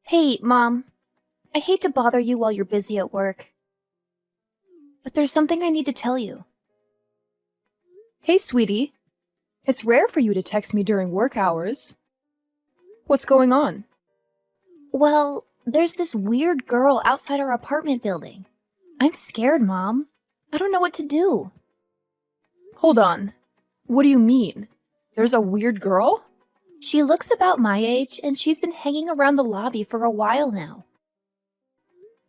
Hey, Mom. I hate to bother you while you're busy at work, but there's something I need to tell you. Hey, sweetie. It's rare for you to text me during work hours. What's going on? Well, there's this weird girl outside our apartment building. I'm scared, Mom. I don't know what to do. Hold on. What do you mean? There's a weird girl? She looks about my age, and she's been hanging around the lobby for a while now.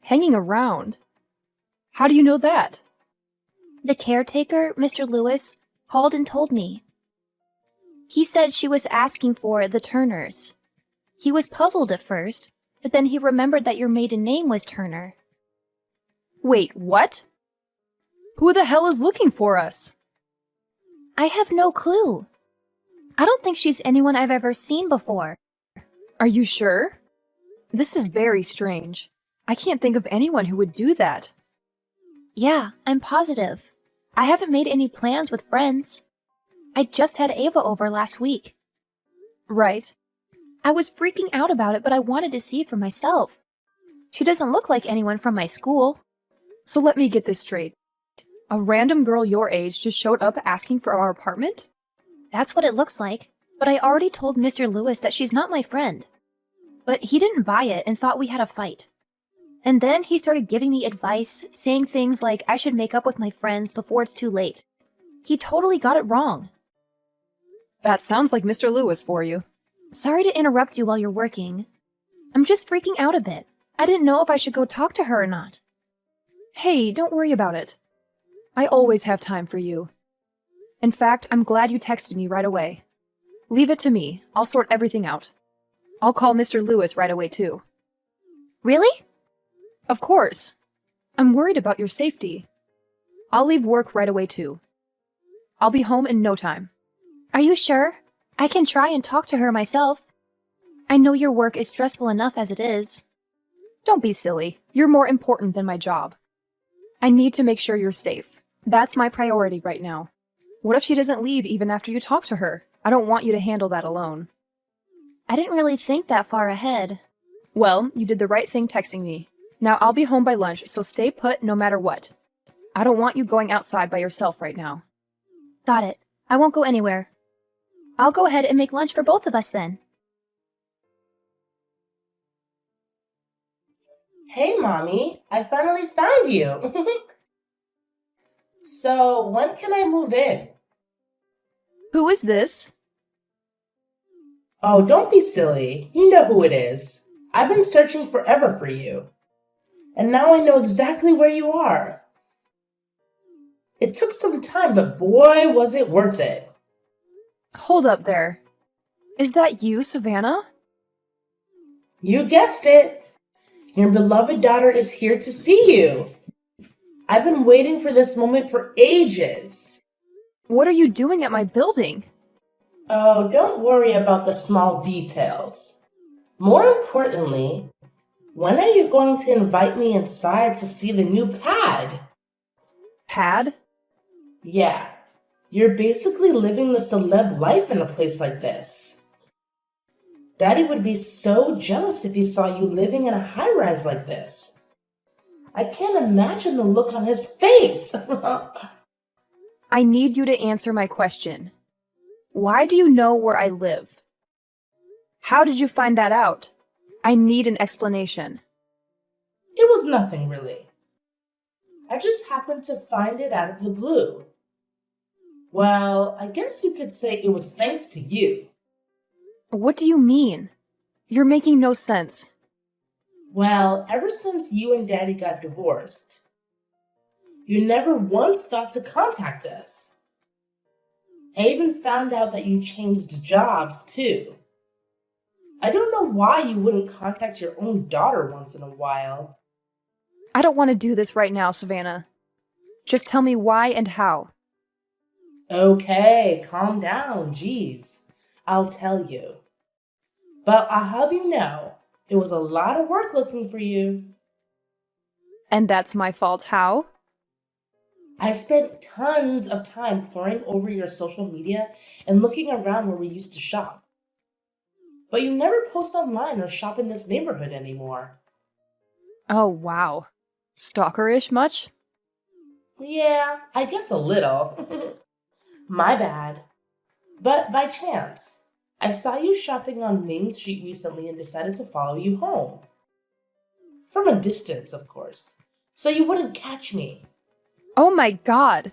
Hanging around? How do you know that? The caretaker, Mr. Lewis, called and told me. He said she was asking for the Turners. He was puzzled at first, but then he remembered that your maiden name was Turner. Wait, what? Who the hell is looking for us? I have no clue. I don't think she's anyone I've ever seen before. Are you sure? This is very strange. I can't think of anyone who would do that. Yeah, I'm positive. I haven't made any plans with friends. I just had Ava over last week. Right. I was freaking out about it, but I wanted to see for myself. She doesn't look like anyone from my school. So let me get this straight. A random girl your age just showed up asking for our apartment? That's what it looks like, but I already told Mr. Lewis that she's not my friend. But he didn't buy it and thought we had a fight. And then he started giving me advice, saying things like I should make up with my friends before it's too late. He totally got it wrong. That sounds like Mr. Lewis for you. Sorry to interrupt you while you're working. I'm just freaking out a bit. I didn't know if I should go talk to her or not. Hey, don't worry about it. I always have time for you. In fact, I'm glad you texted me right away. Leave it to me. I'll sort everything out. I'll call Mr. Lewis right away, too. Really? Of course. I'm worried about your safety. I'll leave work right away, too. I'll be home in no time. Are you sure? I can try and talk to her myself. I know your work is stressful enough as it is. Don't be silly. You're more important than my job. I need to make sure you're safe. That's my priority right now. What if she doesn't leave even after you talk to her? I don't want you to handle that alone. I didn't really think that far ahead. Well, you did the right thing texting me. Now I'll be home by lunch, so stay put no matter what. I don't want you going outside by yourself right now. Got it. I won't go anywhere. I'll go ahead and make lunch for both of us then. Hey, Mommy, I finally found you. So, when can I move in? Who is this? Oh, don't be silly. You know who it is. I've been searching forever for you. And now I know exactly where you are. It took some time, but boy, was it worth it. Hold up there. Is that you, Savannah? You guessed it. Your beloved daughter is here to see you. I've been waiting for this moment for ages. What are you doing at my building? Oh, don't worry about the small details. More importantly, when are you going to invite me inside to see the new pad? Pad? Yeah, you're basically living the celeb life in a place like this. Daddy would be so jealous if he saw you living in a high-rise like this. I can't imagine the look on his face. I need you to answer my question. Why do you know where I live? How did you find that out? I need an explanation. It was nothing, really. I just happened to find it out of the blue. Well, I guess you could say it was thanks to you. What do you mean? You're making no sense. Well, ever since you and Daddy got divorced, you never once thought to contact us. I even found out that you changed jobs, too. I don't know why you wouldn't contact your own daughter once in a while. I don't want to do this right now, Savannah. Just tell me why and how. Okay, calm down, geez. I'll tell you. But I'll have you know, it was a lot of work looking for you. And that's my fault, how? I spent tons of time poring over your social media and looking around where we used to shop. But you never post online or shop in this neighborhood anymore. Oh, wow. Stalkerish much? Yeah, I guess a little. My bad. But by chance, I saw you shopping on Main Street recently and decided to follow you home. From a distance, of course, so you wouldn't catch me. Oh my god.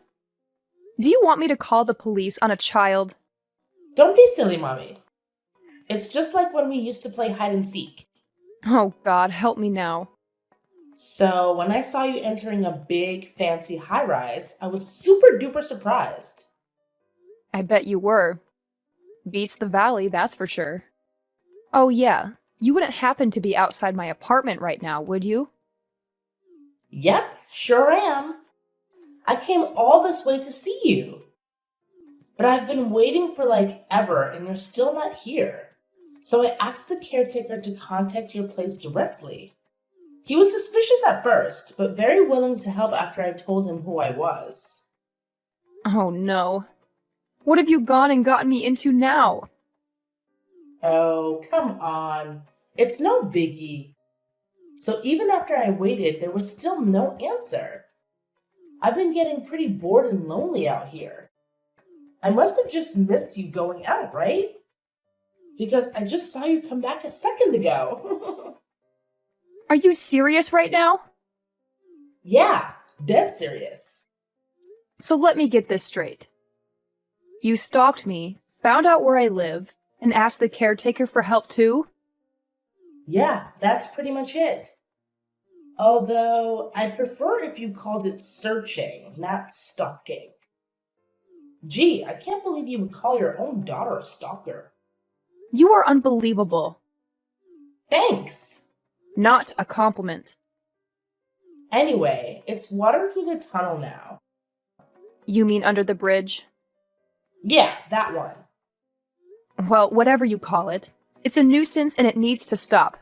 Do you want me to call the police on a child? Don't be silly, Mommy. It's just like when we used to play hide and seek. Oh god, help me now. So when I saw you entering a big, fancy high-rise, I was super duper surprised. I bet you were. Beats the valley, that's for sure. Oh yeah, you wouldn't happen to be outside my apartment right now, would you? Yep, sure am. I came all this way to see you. But I've been waiting for like ever and you're still not here. So I asked the caretaker to contact your place directly. He was suspicious at first, but very willing to help after I told him who I was. Oh no. What have you gone and gotten me into now? Oh, come on. It's no biggie. So even after I waited, there was still no answer. I've been getting pretty bored and lonely out here. I must have just missed you going out, right? Because I just saw you come back a second ago. Are you serious right now? Yeah, dead serious. So let me get this straight. You stalked me, found out where I live, and asked the caretaker for help too? Yeah, that's pretty much it. Although, I'd prefer if you called it searching, not stalking. Gee, I can't believe you would call your own daughter a stalker. You are unbelievable. Thanks! Not a compliment. Anyway, it's water through the tunnel now. You mean under the bridge? Yeah, that one. Well, whatever you call it. It's a nuisance and it needs to stop.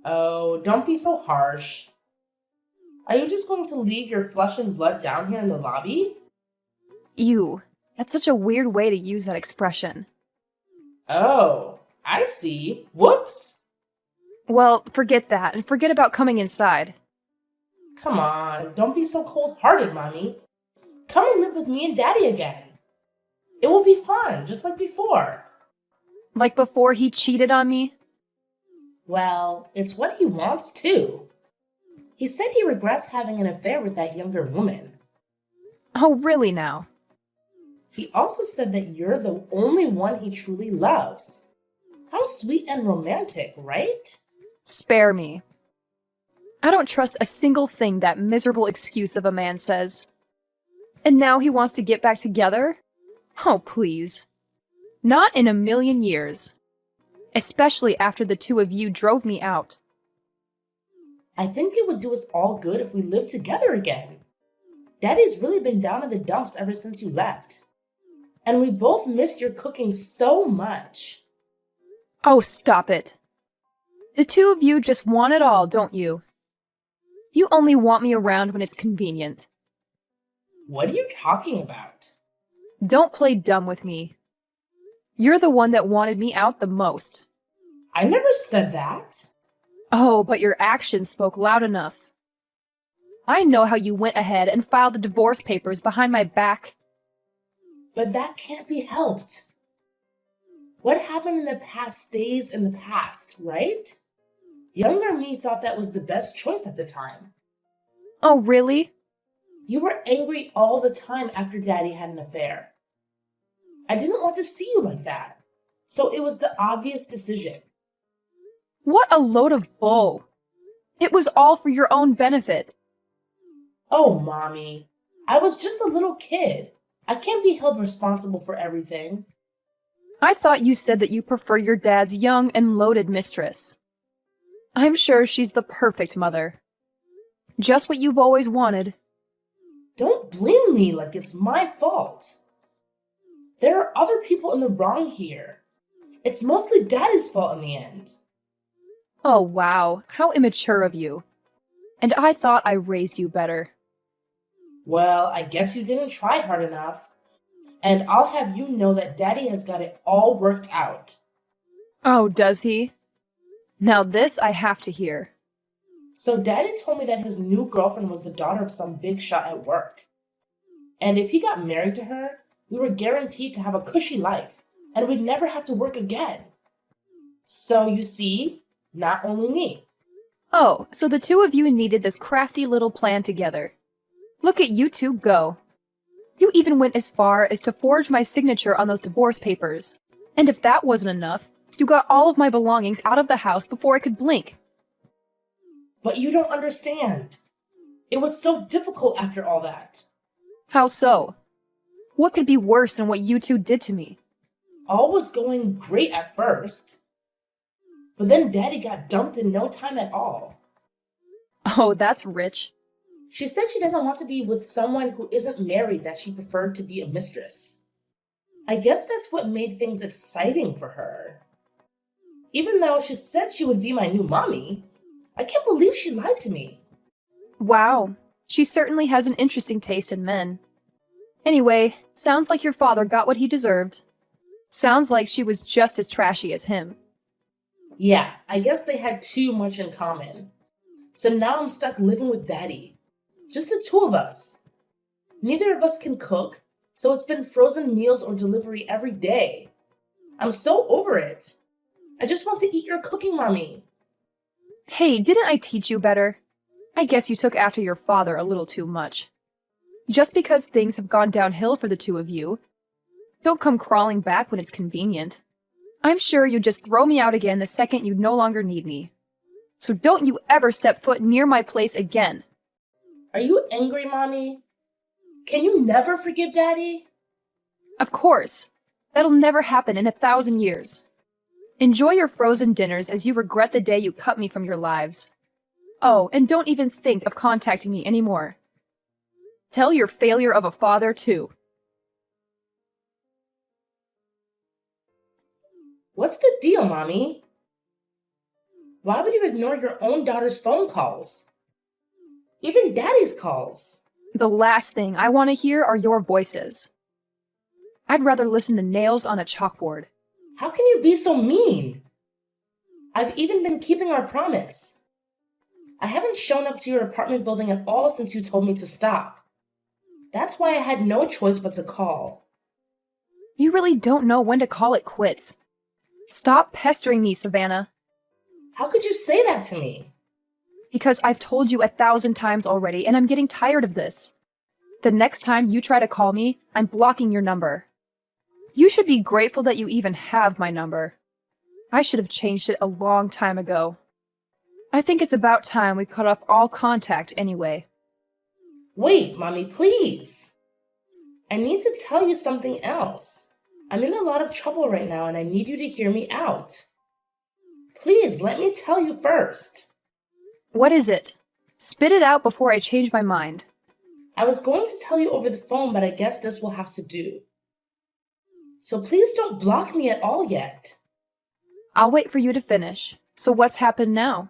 Oh, don't be so harsh. Are you just going to leave your flesh and blood down here in the lobby? Ew. That's such a weird way to use that expression. Oh, I see. Whoops! Well, forget that, and forget about coming inside. Come on, don't be so cold-hearted, Mommy. Come and live with me and Daddy again. It will be fun, just like before. Like before he cheated on me? Well, it's what he wants, too. He said he regrets having an affair with that younger woman. Oh, really now? He also said that you're the only one he truly loves. How sweet and romantic, right? Spare me. I don't trust a single thing that miserable excuse of a man says. And now he wants to get back together? Oh, please. Not in a million years. Especially after the two of you drove me out. I think it would do us all good if we lived together again. Daddy's really been down in the dumps ever since you left. And we both miss your cooking so much. Oh, stop it. The two of you just want it all, don't you? You only want me around when it's convenient. What are you talking about? Don't play dumb with me. You're the one that wanted me out the most. I never said that. Oh, but your actions spoke loud enough. I know how you went ahead and filed the divorce papers behind my back. But that can't be helped. What happened in the past stays in the past, right? Younger me thought that was the best choice at the time. Oh, really? You were angry all the time after Daddy had an affair. I didn't want to see you like that, so it was the obvious decision. What a load of bull. It was all for your own benefit. Oh, Mommy, I was just a little kid. I can't be held responsible for everything. I thought you said that you prefer your dad's young and loaded mistress. I'm sure she's the perfect mother. Just what you've always wanted. Don't blame me like it's my fault. There are other people in the wrong here. It's mostly Daddy's fault in the end. Oh, wow. How immature of you. And I thought I raised you better. Well, I guess you didn't try hard enough. And I'll have you know that Daddy has got it all worked out. Oh, does he? Now this I have to hear. So Daddy told me that his new girlfriend was the daughter of some big shot at work. And if he got married to her, we were guaranteed to have a cushy life, and we'd never have to work again. So you see, not only me. Oh, so the two of you needed this crafty little plan together. Look at you two go. You even went as far as to forge my signature on those divorce papers. And if that wasn't enough, you got all of my belongings out of the house before I could blink. But you don't understand. It was so difficult after all that. How so? What could be worse than what you two did to me? All was going great at first. But then Daddy got dumped in no time at all. Oh, that's rich. She said she doesn't want to be with someone who isn't married, that she preferred to be a mistress. I guess that's what made things exciting for her. Even though she said she would be my new mommy, I can't believe she lied to me. Wow, she certainly has an interesting taste in men. Anyway, sounds like your father got what he deserved. Sounds like she was just as trashy as him. Yeah, I guess they had too much in common. So now I'm stuck living with Daddy. Just the two of us. Neither of us can cook, so it's been frozen meals or delivery every day. I'm so over it. I just want to eat your cooking, Mommy. Hey, didn't I teach you better? I guess you took after your father a little too much. Just because things have gone downhill for the two of you, don't come crawling back when it's convenient. I'm sure you'd just throw me out again the second you no longer need me. So don't you ever step foot near my place again. Are you angry, Mommy? Can you never forgive Daddy? Of course. That'll never happen in 1,000 years. Enjoy your frozen dinners as you regret the day you cut me from your lives. Oh, and don't even think of contacting me anymore. Tell your failure of a father, too. What's the deal, Mommy? Why would you ignore your own daughter's phone calls? Even Daddy's calls. The last thing I want to hear are your voices. I'd rather listen to nails on a chalkboard. How can you be so mean? I've even been keeping our promise. I haven't shown up to your apartment building at all since you told me to stop. That's why I had no choice but to call. You really don't know when to call it quits. Stop pestering me, Savannah. How could you say that to me? Because I've told you 1,000 times already, and I'm getting tired of this. The next time you try to call me, I'm blocking your number. You should be grateful that you even have my number. I should have changed it a long time ago. I think it's about time we cut off all contact anyway. Wait, Mommy, please. I need to tell you something else. I'm in a lot of trouble right now, and I need you to hear me out. Please, let me tell you first. What is it? Spit it out before I change my mind. I was going to tell you over the phone, but I guess this will have to do. So please don't block me at all yet. I'll wait for you to finish. So what's happened now?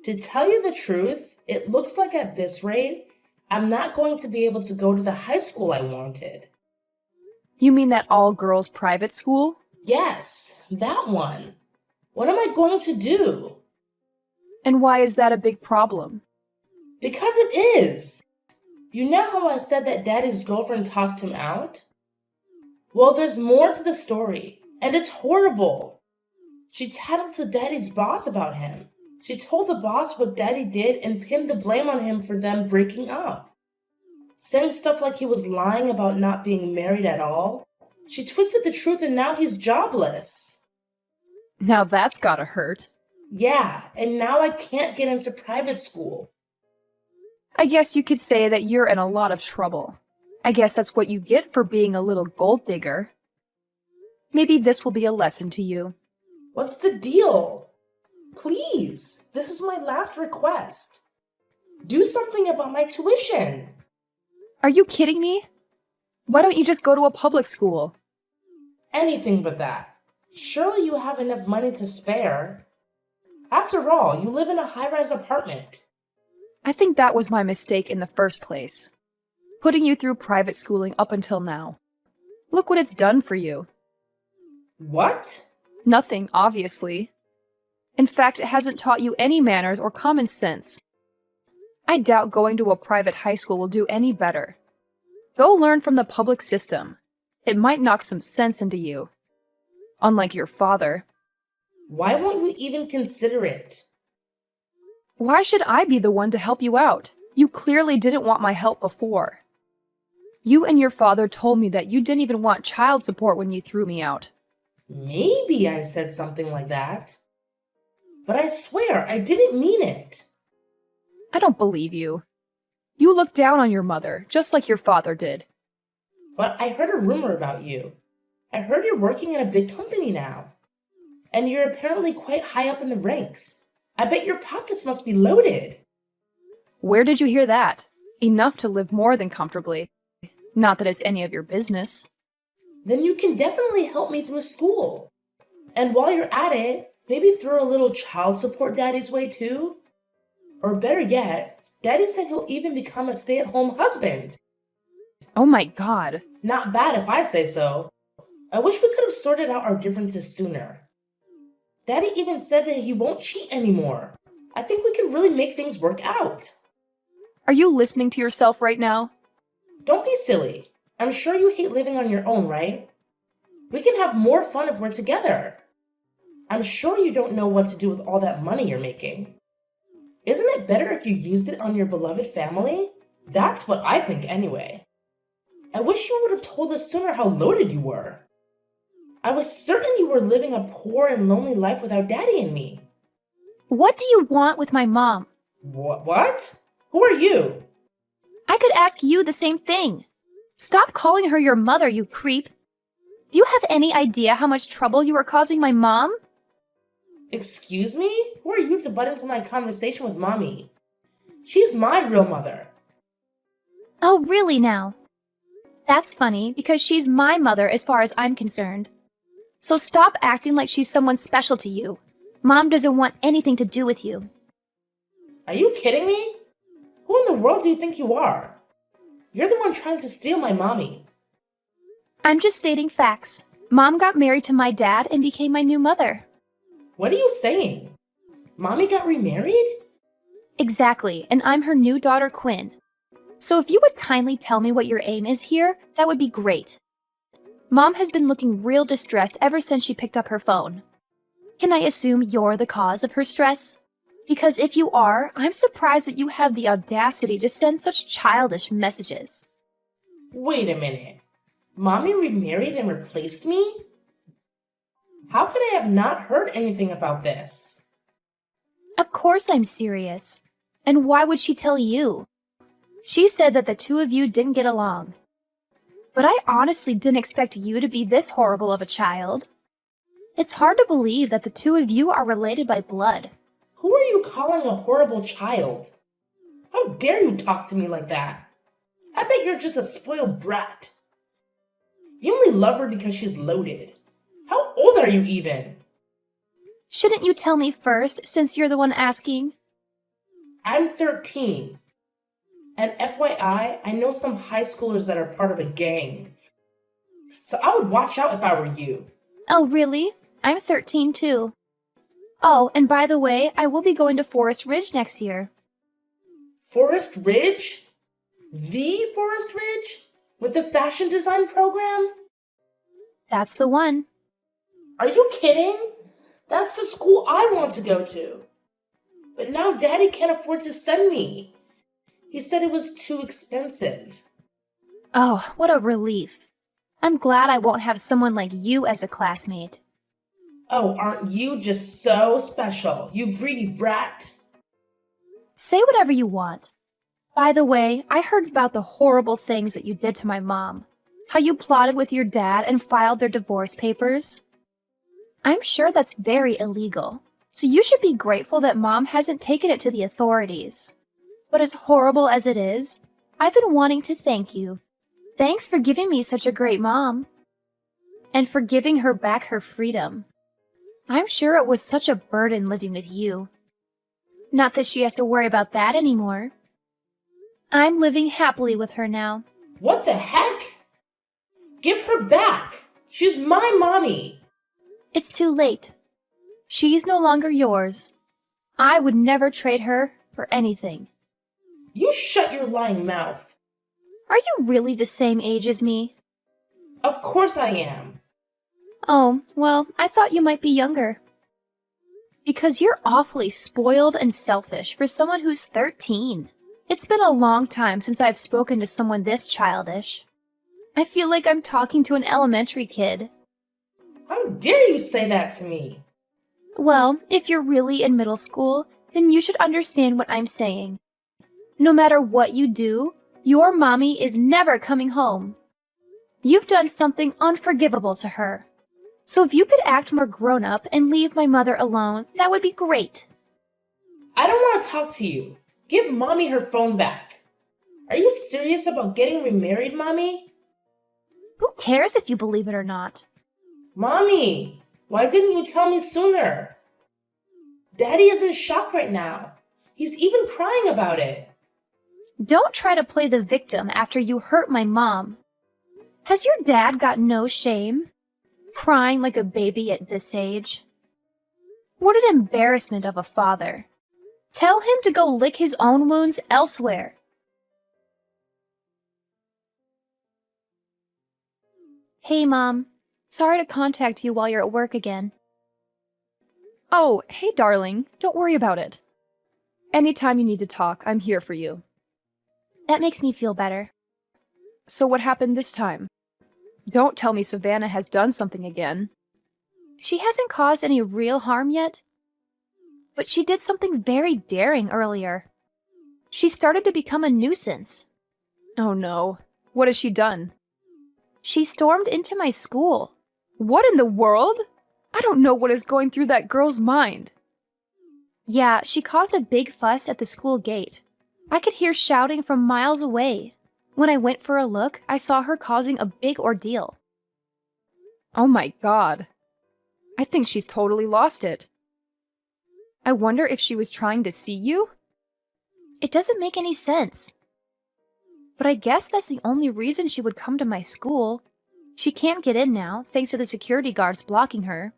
To tell you the truth, it looks like at this rate, I'm not going to be able to go to the high school I wanted. You mean that all-girls private school? Yes, that one. What am I going to do? And why is that a big problem? Because it is. You know how I said that Daddy's girlfriend tossed him out? Well, there's more to the story, and it's horrible. She tattled to Daddy's boss about him. She told the boss what Daddy did and pinned the blame on him for them breaking up. Saying stuff like he was lying about not being married at all. She twisted the truth and now he's jobless. Now that's gotta hurt. Yeah, and now I can't get into private school. I guess you could say that you're in a lot of trouble. I guess that's what you get for being a little gold digger. Maybe this will be a lesson to you. What's the deal? Please, this is my last request. Do something about my tuition. Are you kidding me? Why don't you just go to a public school? Anything but that. Surely you have enough money to spare. After all, you live in a high-rise apartment. I think that was my mistake in the first place. Putting you through private schooling up until now. Look what it's done for you. What? Nothing, obviously. In fact, it hasn't taught you any manners or common sense. I doubt going to a private high school will do any better. Go learn from the public system. It might knock some sense into you. Unlike your father. Why won't you even consider it? Why should I be the one to help you out? You clearly didn't want my help before. You and your father told me that you didn't even want child support when you threw me out. Maybe I said something like that. But I swear, I didn't mean it. I don't believe you. You look down on your mother, just like your father did. But I heard a rumor about you. I heard you're working in a big company now. And you're apparently quite high up in the ranks. I bet your pockets must be loaded. Where did you hear that? Enough to live more than comfortably. Not that it's any of your business. Then you can definitely help me through school. And while you're at it, maybe throw a little child support Daddy's way too. Or better yet, Daddy said he'll even become a stay-at-home husband. Oh my God. Not bad if I say so. I wish we could have sorted out our differences sooner. Daddy even said that he won't cheat anymore. I think we can really make things work out. Are you listening to yourself right now? Don't be silly. I'm sure you hate living on your own, right? We can have more fun if we're together. I'm sure you don't know what to do with all that money you're making. Isn't it better if you used it on your beloved family? That's what I think anyway. I wish you would have told us sooner how loaded you were. I was certain you were living a poor and lonely life without Daddy and me. What do you want with my mom? What? Who are you? I could ask you the same thing. Stop calling her your mother, you creep. Do you have any idea how much trouble you are causing my mom? Excuse me? Who are you to butt into my conversation with Mommy? She's my real mother. Oh, really now? That's funny, because she's my mother as far as I'm concerned. So stop acting like she's someone special to you. Mom doesn't want anything to do with you. Are you kidding me? Who in the world do you think you are? You're the one trying to steal my mommy. I'm just stating facts. Mom got married to my dad and became my new mother. What are you saying? Mommy got remarried? Exactly, and I'm her new daughter, Quinn. So if you would kindly tell me what your aim is here, that would be great. Mom has been looking real distressed ever since she picked up her phone. Can I assume you're the cause of her stress? Because if you are, I'm surprised that you have the audacity to send such childish messages. Wait a minute. Mommy remarried and replaced me? How could I have not heard anything about this? Of course I'm serious. And why would she tell you? She said that the two of you didn't get along. But I honestly didn't expect you to be this horrible of a child. It's hard to believe that the two of you are related by blood. Who are you calling a horrible child? How dare you talk to me like that? I bet you're just a spoiled brat. You only love her because she's loaded. How old are you even? Shouldn't you tell me first, since you're the one asking? I'm 13. And FYI, I know some high schoolers that are part of a gang. So I would watch out if I were you. Oh, really? I'm 13 too. Oh, and by the way, I will be going to Forest Ridge next year. Forest Ridge? The Forest Ridge? With the fashion design program? That's the one. Are you kidding? That's the school I want to go to. But now Daddy can't afford to send me. He said it was too expensive. Oh, what a relief. I'm glad I won't have someone like you as a classmate. Oh, aren't you just so special, you greedy brat? Say whatever you want. By the way, I heard about the horrible things that you did to my mom. How you plotted with your dad and filed their divorce papers. I'm sure that's very illegal, so you should be grateful that Mom hasn't taken it to the authorities. But as horrible as it is, I've been wanting to thank you. Thanks for giving me such a great mom. And for giving her back her freedom. I'm sure it was such a burden living with you. Not that she has to worry about that anymore. I'm living happily with her now. What the heck? Give her back. She's my mommy. It's too late. She's no longer yours. I would never trade her for anything. You shut your lying mouth. Are you really the same age as me? Of course I am. Oh, well, I thought you might be younger. Because you're awfully spoiled and selfish for someone who's 13. It's been a long time since I've spoken to someone this childish. I feel like I'm talking to an elementary kid. How dare you say that to me? Well, if you're really in middle school, then you should understand what I'm saying. No matter what you do, your mommy is never coming home. You've done something unforgivable to her. So if you could act more grown up and leave my mother alone, that would be great. I don't want to talk to you. Give Mommy her phone back. Are you serious about getting remarried, Mommy? Who cares if you believe it or not? Mommy, why didn't you tell me sooner? Daddy is in shock right now. He's even crying about it. Don't try to play the victim after you hurt my mom. Has your dad got no shame? Crying like a baby at this age? What an embarrassment of a father. Tell him to go lick his own wounds elsewhere. Hey, Mom. Sorry to contact you while you're at work again. Oh, hey, darling. Don't worry about it. Anytime you need to talk, I'm here for you. That makes me feel better. So what happened this time? Don't tell me Savannah has done something again. She hasn't caused any real harm yet, but she did something very daring earlier. She started to become a nuisance. Oh no. What has she done? She stormed into my school. What in the world? I don't know what is going through that girl's mind. Yeah, she caused a big fuss at the school gate. I could hear shouting from miles away. When I went for a look, I saw her causing a big ordeal. Oh my God. I think she's totally lost it. I wonder if she was trying to see you? It doesn't make any sense. But I guess that's the only reason she would come to my school. She can't get in now, thanks to the security guards blocking her.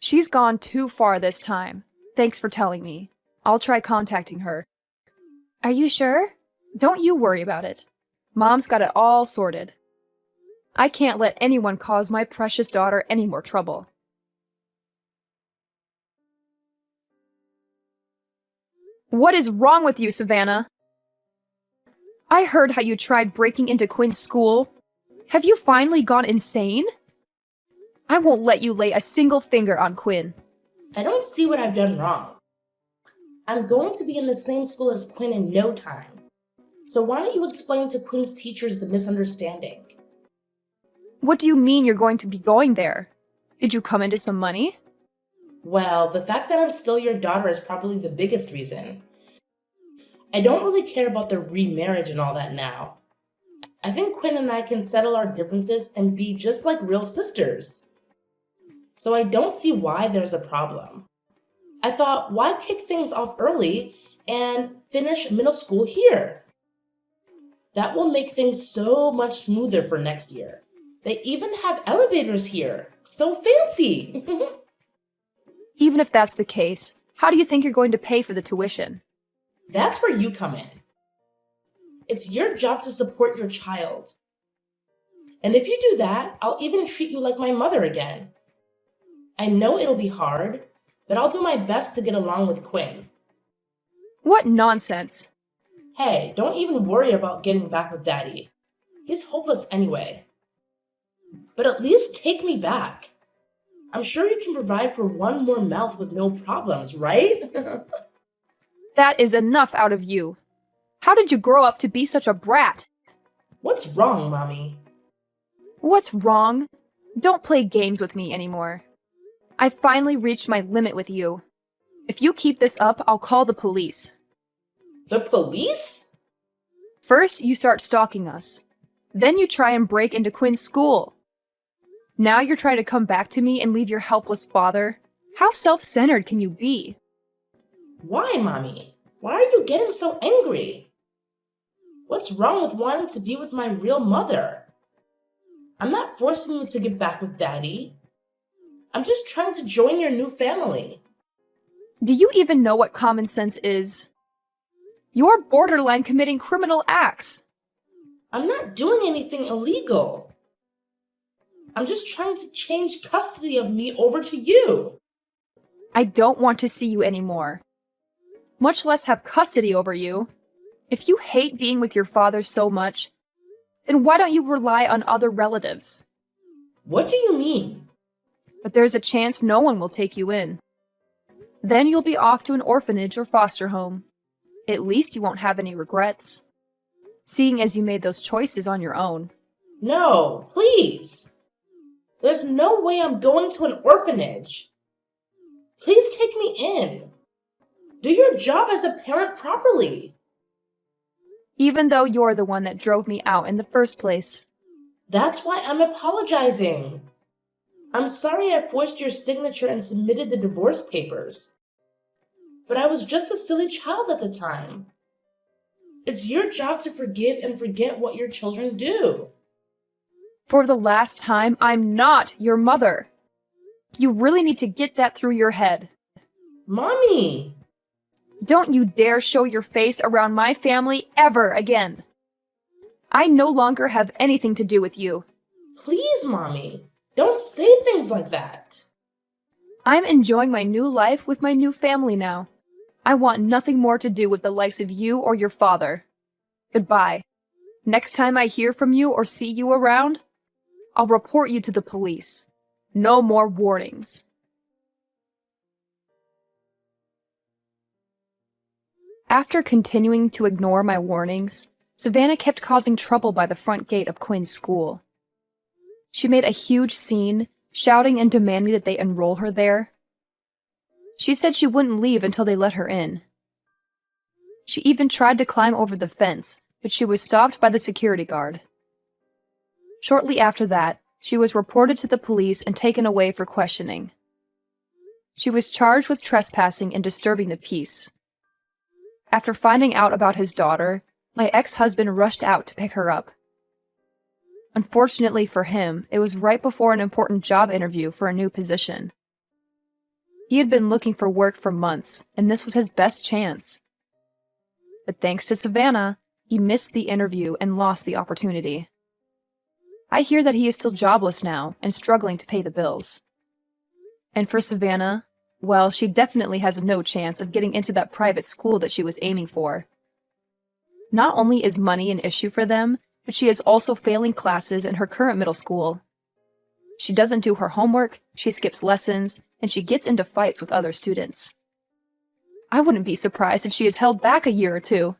She's gone too far this time. Thanks for telling me. I'll try contacting her. Are you sure? Don't you worry about it. Mom's got it all sorted. I can't let anyone cause my precious daughter any more trouble. What is wrong with you, Savannah? I heard how you tried breaking into Quinn's school. Have you finally gone insane? I won't let you lay a single finger on Quinn. I don't see what I've done wrong. I'm going to be in the same school as Quinn in no time. So why don't you explain to Quinn's teachers the misunderstanding? What do you mean you're going to be going there? Did you come into some money? Well, the fact that I'm still your daughter is probably the biggest reason. I don't really care about the remarriage and all that now. I think Quinn and I can settle our differences and be just like real sisters. So I don't see why there's a problem. I thought, why kick things off early and finish middle school here? That will make things so much smoother for next year. They even have elevators here. So fancy! Even if that's the case, how do you think you're going to pay for the tuition? That's where you come in. It's your job to support your child. And if you do that, I'll even treat you like my mother again. I know it'll be hard, but I'll do my best to get along with Quinn. What nonsense! Hey, don't even worry about getting back with Daddy. He's hopeless anyway. But at least take me back. I'm sure you can provide for one more mouth with no problems, right? That is enough out of you. How did you grow up to be such a brat? What's wrong, Mommy? What's wrong? Don't play games with me anymore. I finally reached my limit with you. If you keep this up, I'll call the police. The police? First, you start stalking us. Then you try and break into Quinn's school. Now you're trying to come back to me and leave your helpless father? How self-centered can you be? Why, Mommy? Why are you getting so angry? What's wrong with wanting to be with my real mother? I'm not forcing you to get back with Daddy. I'm just trying to join your new family. Do you even know what common sense is? You're borderline committing criminal acts. I'm not doing anything illegal. I'm just trying to change custody of me over to you. I don't want to see you anymore, much less have custody over you. If you hate being with your father so much, then why don't you rely on other relatives? What do you mean? But there's a chance no one will take you in. Then you'll be off to an orphanage or foster home. At least you won't have any regrets, seeing as you made those choices on your own. No, please. There's no way I'm going to an orphanage. Please take me in. Do your job as a parent properly. Even though you're the one that drove me out in the first place. That's why I'm apologizing. I'm sorry I forced your signature and submitted the divorce papers. But I was just a silly child at the time. It's your job to forgive and forget what your children do. For the last time, I'm not your mother. You really need to get that through your head. Mommy! Don't you dare show your face around my family ever again. I no longer have anything to do with you. Please, Mommy. Don't say things like that. I'm enjoying my new life with my new family now. I want nothing more to do with the likes of you or your father. Goodbye. Next time I hear from you or see you around, I'll report you to the police. No more warnings. After continuing to ignore my warnings, Savannah kept causing trouble by the front gate of Quinn's school. She made a huge scene, shouting and demanding that they enroll her there. She said she wouldn't leave until they let her in. She even tried to climb over the fence, but she was stopped by the security guard. Shortly after that, she was reported to the police and taken away for questioning. She was charged with trespassing and disturbing the peace. After finding out about his daughter, my ex-husband rushed out to pick her up. Unfortunately for him, it was right before an important job interview for a new position. He had been looking for work for months, and this was his best chance. But thanks to Savannah, he missed the interview and lost the opportunity. I hear that he is still jobless now and struggling to pay the bills. And for Savannah, well, she definitely has no chance of getting into that private school that she was aiming for. Not only is money an issue for them, but she is also failing classes in her current middle school. She doesn't do her homework, she skips lessons, and she gets into fights with other students. I wouldn't be surprised if she is held back a year or two.